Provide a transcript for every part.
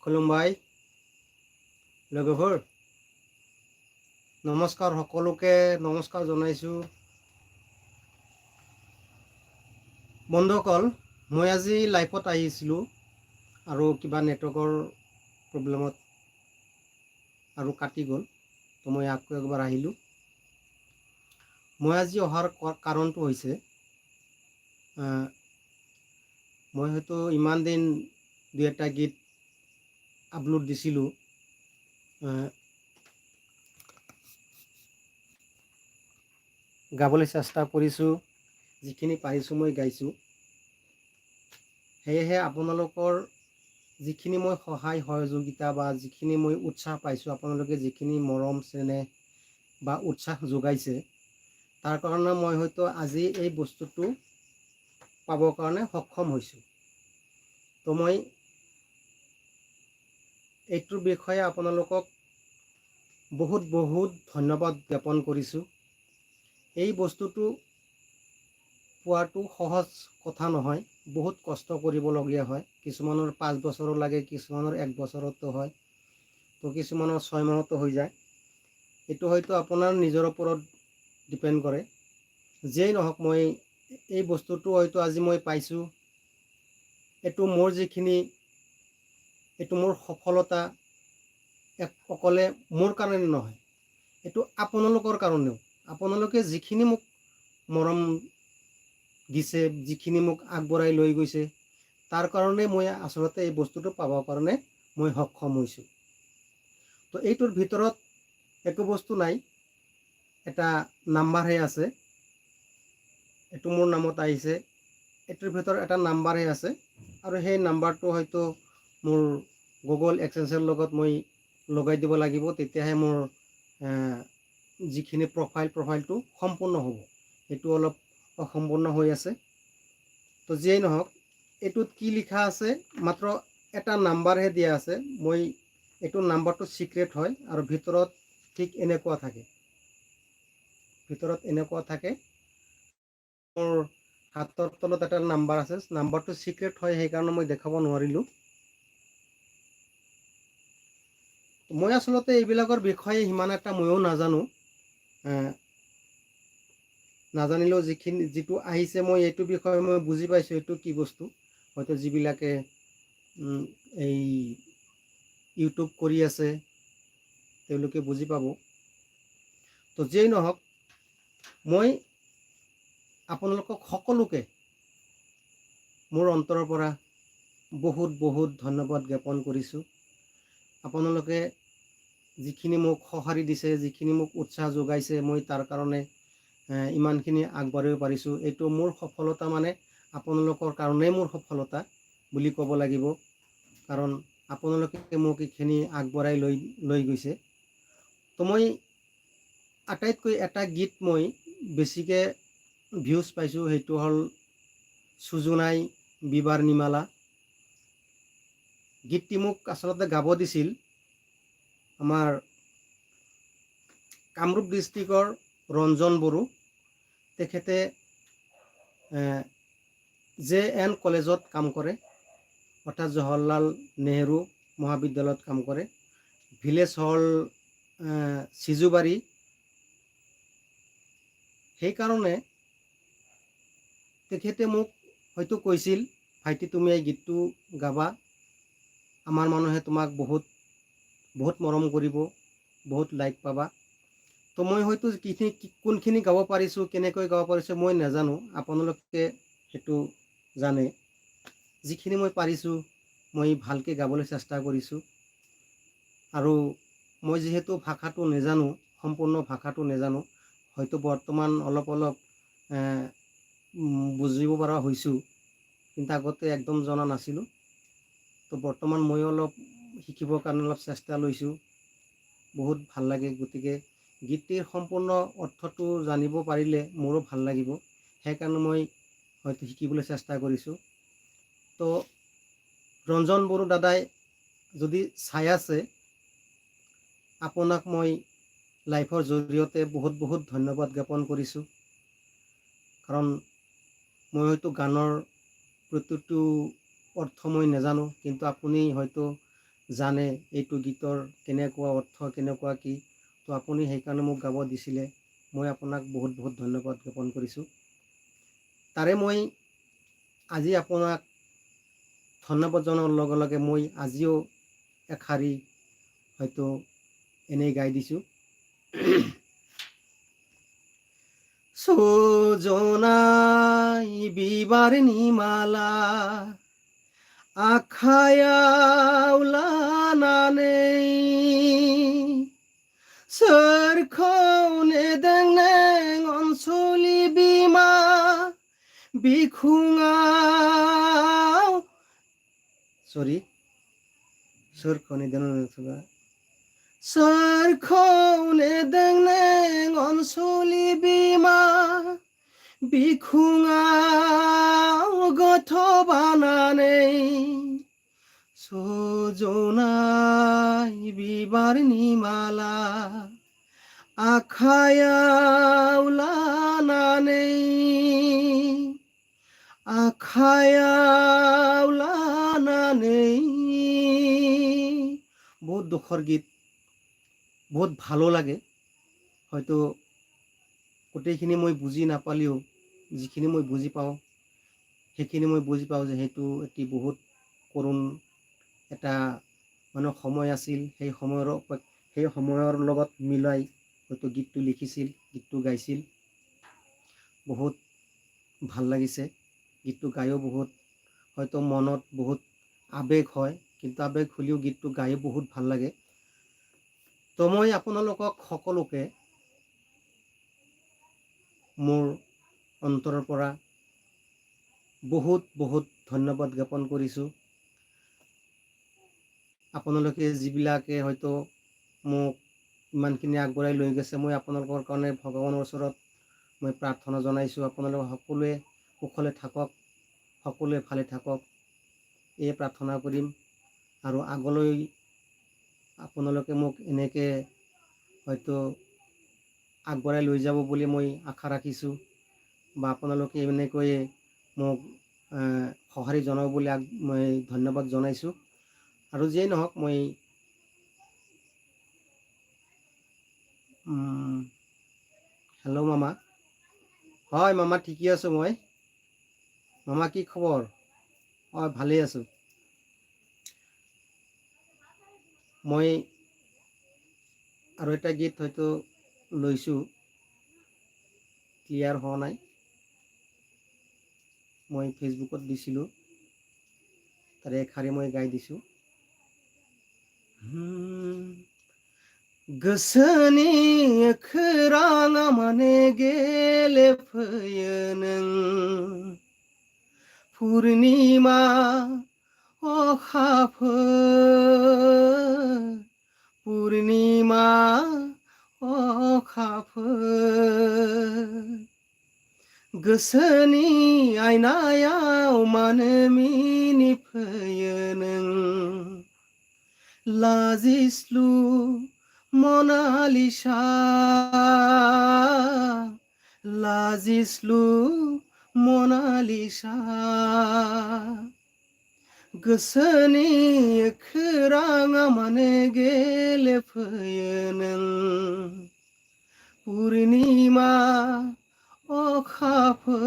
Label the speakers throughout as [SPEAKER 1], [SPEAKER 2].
[SPEAKER 1] খুলুমবাই লগবোৰ নমস্কাৰ, সকলোকে নমস্কাৰ জনাইছোঁ। বন্ধুসকল, মই আজি লাইভত আহিছিলোঁ আৰু কিবা নেটৱৰ্কৰ প্ৰব্লেমত আৰু কাটি গ'ল, তো মই আকৌ একবাৰ আহিলোঁ। মই আজি অহাৰ কাৰণটো হৈছে, মই হয়তো ইমান দিন দুই এটা গীত আপলোড দিছিলোঁ, গাবলৈ চেষ্টা কৰিছোঁ, যিখিনি পাৰিছোঁ মই গাইছোঁ। সেয়েহে আপোনালোকৰ যিখিনি মই সহায় সহযোগিতা বা যিখিনি মই উৎসাহ পাইছোঁ, আপোনালোকে যিখিনি মৰম চেনেহ বা উৎসাহ যোগাইছে, তাৰ কাৰণে মই হয়তো আজি এই বস্তুটো পাবৰ কাৰণে সক্ষম হৈছোঁ। তো মই এইটোৰ বিষয়ে আপোনালোকক বহুত বহুত ধন্যবাদ জ্ঞাপন কৰিছোঁ। এই বস্তুটো পোৱাটো সহজ কথা নহয়, বহুত কষ্ট কৰিবলগীয়া হয়। কিছুমানৰ 5 বছৰো লাগে, কিছুমানৰ 1 বছৰতো হয়, তো কিছুমানৰ 6 মাহতো হৈ যায়। এইটো হয়তো আপোনাৰ নিজৰ ওপৰত ডিপেণ্ড কৰে। যেই নহওক, মই এই বস্তুটো হয়তো আজি মই পাইছোঁ। এইটো মোৰ যিখিনি, এইটো মোৰ সফলতা অকলে মোৰ কাৰণে নহয়, এইটো আপোনালোকৰ কাৰণেও। আপোনালোকে যিখিনি মোক মৰম দিছে, যিখিনি মোক আগবঢ়াই লৈ গৈছে, তাৰ কাৰণে মই আচলতে এই বস্তুটো পাবৰ কাৰণে মই সক্ষম হৈছোঁ। তো এইটোৰ ভিতৰত একো বস্তু নাই, এটা নাম্বাৰহে আছে। এইটো মোৰ নামত আহিছে, এইটোৰ ভিতৰত এটা নাম্বাৰহে আছে, আৰু সেই নাম্বাৰটো হয়তো মোৰ গুগল এক্সেঞ্চৰ লগত মই লগাই দিব লাগিব, তেতিয়াহে মোৰ যিখিনি প্ৰফাইলটো সম্পূৰ্ণ হ'ব। সেইটো অলপ অসম্পূৰ্ণ হৈ আছে। তো যিয়েই নহওক, এইটোত কি লিখা আছে, মাত্ৰ এটা নাম্বাৰহে দিয়া আছে। মই এইটো নাম্বাৰটো চিক্ৰেট হয়, আৰু ভিতৰত ঠিক এনেকুৱা থাকে, মোৰ হাতৰ তলত এটা নাম্বাৰ আছে। নাম্বাৰটো চিক্ৰেট হয়, সেইকাৰণে মই দেখাব নোৱাৰিলোঁ। মই আচলতে এইবিলাকৰ বিষয়ে সিমান এটা ময়ো নাজানো। নাজানিলেও যিটো আহিছে, মই এইটো বিষয়ে মই বুজি পাইছোঁ, এইটো কি বস্তু। হয়তো যিবিলাকে এই ইউটিউব কৰি আছে, তেওঁলোকে বুজি পাব। তো যেই নহওক, মই আপোনালোকক সকলোকে মোৰ অন্তৰৰ পৰা বহুত বহুত ধন্যবাদ জ্ঞাপন কৰিছোঁ। আপোনালোকে যিখিনি মোক সঁহাৰি দিছে, যিখিনি মোক উৎসাহ যোগাইছে, মই তাৰ কাৰণে ইমানখিনি আগবাঢ়িব পাৰিছোঁ। এইটো মোৰ সফলতা, মানে আপোনালোকৰ কাৰণেই মোৰ সফলতা বুলি ক'ব লাগিব। কাৰণ আপোনালোকে মোক এইখিনি আগবঢ়াই লৈ গৈছে। তো মই আটাইতকৈ এটা গীত মই বেছিকৈ ভিউজ পাইছোঁ, সেইটো হ'ল সুজনাই বিবাৰ নিমালা। গীতটি মোক আচলতে গাব দিছিল আমাৰ কামৰূপ ডিষ্ট্ৰিক্টৰ ৰঞ্জন বড়ো। তেখেতে JN কলেজত কাম কৰে, অৰ্থাৎ জৱাহৰলাল নেহেৰু মহাবিদ্যালয়ত কাম কৰে। ভিলেজ হ'ল চিজুবাৰী। সেইকাৰণে তেখেতে মোক হয়তো কৈছিল, ভাইটি তুমি এই গীতটো গাবা, আমাৰ মানুহে তোমাক বহুত বহুত মৰম কৰিব, বহুত লাইক পাবা। তো মই হয়তো কোনখিনি গাব পাৰিছোঁ, কেনেকৈ গাব পাৰিছোঁ মই নাজানো, আপোনালোকে সেইটো জানে। যিখিনি মই পাৰিছোঁ, মই ভালকৈ গাবলৈ চেষ্টা কৰিছোঁ। আৰু মই যিহেতু ভাষাটো নাজানো, সম্পূৰ্ণ ভাষাটো নাজানো, হয়তো বৰ্তমান অলপ অলপ বুজিব পৰা হৈছোঁ, কিন্তু আগতে একদম জনা নাছিলোঁ। তো বৰ্তমান ময়ো অলপ শিকিবৰ কাৰণে অলপ চেষ্টা লৈছোঁ। বহুত ভাল লাগে। গতিকে গীতটিৰ সম্পূৰ্ণ অৰ্থটো জানিব পাৰিলে মোৰো ভাল লাগিব, সেইকাৰণে মই হয়তো শিকিবলৈ চেষ্টা কৰিছোঁ। তো ৰঞ্জন বড়ো দাদাই যদি চাই আছে, আপোনাক মই লাইভৰ জৰিয়তে বহুত বহুত ধন্যবাদ জ্ঞাপন কৰিছোঁ। কাৰণ মই হয়তো গানৰ প্ৰতিটো অৰ্থ মই নাজানো, কিন্তু আপুনি হয়তো জানে এইটো গীতৰ কেনেকুৱা অৰ্থ, কেনেকুৱা কি। তো আপুনি সেইকাৰণে মোক গাব দিছিলে। মই আপোনাক বহুত বহুত ধন্যবাদ জ্ঞাপন কৰিছোঁ। তাৰে মই আজি আপোনাক ধন্যবাদ জনোৱাৰ লগে লগে মই আজিও এশাৰী হয়তো এনেই গাই দিছোঁ। সজনাই বিবারনি মালা আখায়াव लानानै सोरखौ नेदों नों अनसुलि बिमा बिखुङाव सोरखौ नेदों नों सोरखौ नेदों नों अनसुलि बिमा बिखुङाव गथ' बानानै सजनाय बिबारनि माला आखायाव लानानै बहुत दुखर गीत, बहुत ভালো লাগে। হয়তো গোটেইখিনি মই বুজি নাপালেও যিখিনি মই বুজি পাওঁ সেইখিনি মই বুজি পাওঁ যে সেইটো এটি বহুত করুণ এটা মানে সময় আছিল। সেই সময়ৰ লগত মিলাই হয়তো গীতটো লিখিছিল, গীতটো গাইছিল। বহুত ভাল লাগিছে গীতটো গায়ো। বহুত হয়তো মনত বহুত আবেগ হয়, কিন্তু আবেগ হ'লেও গীতটো গায়ো বহুত ভাল লাগে। তো মই আপোনালোকক সকলোকে মোৰ অন্তৰৰ পৰা বহুত বহুত ধন্যবাদ জ্ঞাপন কৰিছোঁ। আপোনালোকে যিবিলাকে হয়তো মোক ইমানখিনি আগবঢ়াই লৈ গৈছে, মই আপোনালোকৰ কাৰণে ভগৱানৰ ওচৰত মই প্ৰাৰ্থনা জনাইছোঁ। আপোনালোক সকলোৱে কুশলে থাকক, সকলোৱে ভালে থাকক, এই প্ৰাৰ্থনা কৰিম। আৰু আগলৈ আপোনালোকে মোক এনেকৈ হয়তো আগবঢ়াই লৈ যাব বুলি মই আশা ৰাখিছোঁ, বা আপোনালোকে এনেকৈয়ে মোক সঁহাৰি জনাব বুলি মই ধন্যবাদ জনাইছোঁ। আৰু যিয়েই নহওক, মই হেল্ল' মামা। হয় মামা, ঠিকেই আছোঁ মই। মামা কি খবৰ? হয়, ভালেই আছোঁ। মই আৰু এটা গীত হয়তো লৈছোঁ, ক্লিয়াৰ হোৱা নাই। মই ফেচবুকত দিছিলোঁ, তাৰে এশাৰী মই গাই দিছোঁ। गोसोनि खौराङा माने गेलेफैयो नों पुर्णिमा अखाफोर पुर्णिमा अखाफोर गोसोनि आयनायाव मानो मिनिफैयो नों लाजिस्लु मनालिसा लाजिस्लु मनालिसा गोसोनि खौराङा मानो गेलेफैयो नों पुर्णिमा अखाफोर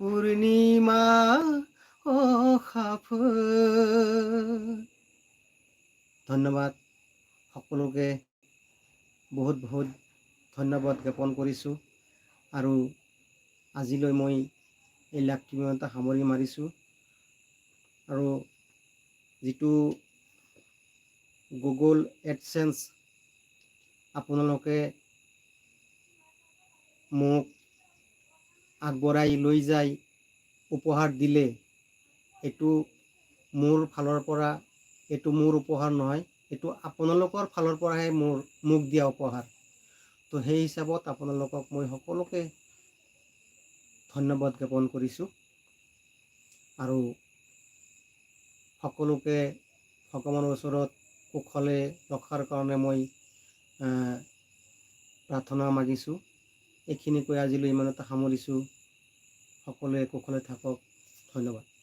[SPEAKER 1] पुर्णिमा अखाफोर। ধন্যবাদ সকলোকে, বহুত বহুত ধন্যবাদ জ্ঞাপন কৰিছোঁ। আৰু আজিলৈ মই এই লাগতিমতে সামৰি মাৰিছোঁ। আৰু যিটো গুগল এডচেন্স আপোনালোকে মোক আগবঢ়াই লৈ যায় উপহাৰ দিলে, এইটো মোৰ ফালৰ পৰা, এইটো মোৰ উপহাৰ নহয়, এইটো আপোনালোকৰ ফালৰ পৰাহে মোক দিয়া উপহাৰ। তো সেই হিচাপত আপোনালোকক মই সকলোকে ধন্যবাদ জ্ঞাপন কৰিছোঁ। আৰু সকলোকে ভগৱানৰ ওচৰত কুশলে ৰখাৰ কাৰণে মই প্ৰাৰ্থনা মাগিছোঁ। এইখিনি কৈ আজিলৈ ইমানতে সামৰিছোঁ। সকলোৱে কুশলে থাকক। ধন্যবাদ।